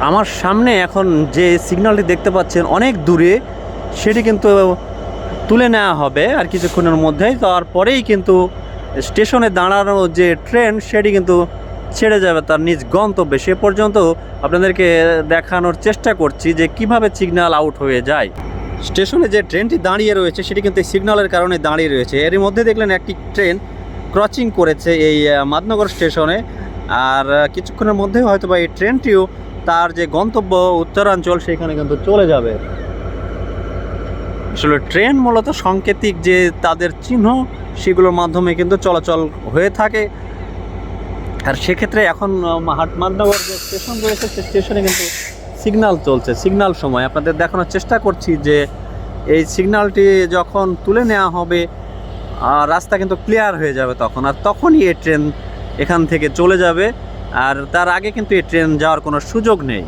আমার সামনে এখন যে সিগন্যালটি দেখতে পাচ্ছেন অনেক দূরে, সেটি কিন্তু তুলে নেওয়া হবে আর কিছুক্ষণের মধ্যেই। তারপরেই কিন্তু স্টেশনে দাঁড়ানো যে ট্রেন সেটি কিন্তু ছেড়ে যাবে তার নিজ গন্তব্যে। সে পর্যন্ত আপনাদেরকে দেখানোর চেষ্টা করছি যে কিভাবে সিগন্যাল আউট হয়ে যায়। স্টেশনে যে ট্রেনটি দাঁড়িয়ে রয়েছে সেটি কিন্তু এই সিগন্যালের কারণে দাঁড়িয়ে রয়েছে। এরই মধ্যে দেখলেন একটি ট্রেন ক্রসিং করেছে এই মাদনগর স্টেশনে। আর কিছুক্ষণের মধ্যেই হয়তো বা এই ট্রেনটিও তার যে গন্তব্য উত্তরাঞ্চল সেখানে কিন্তু চলে যাবে। আসলে ট্রেন মূলত সাংকেতিক যে তাদের চিহ্ন সেগুলোর মাধ্যমে কিন্তু চলাচল হয়ে থাকে। আর সেক্ষেত্রে এখন মাদনগর যে স্টেশন রয়েছে সে স্টেশনে কিন্তু সিগন্যাল চলছে। সিগন্যাল সময় আপনাদের দেখানোর চেষ্টা করছি যে এই সিগন্যালটি যখন তুলে নেওয়া হবে রাস্তা কিন্তু ক্লিয়ার হয়ে যাবে তখন, আর তখনই এই ট্রেন এখান থেকে চলে যাবে। আর তার আগে কিন্তু এই ট্রেন যাওয়ার কোনো সুযোগ নেই।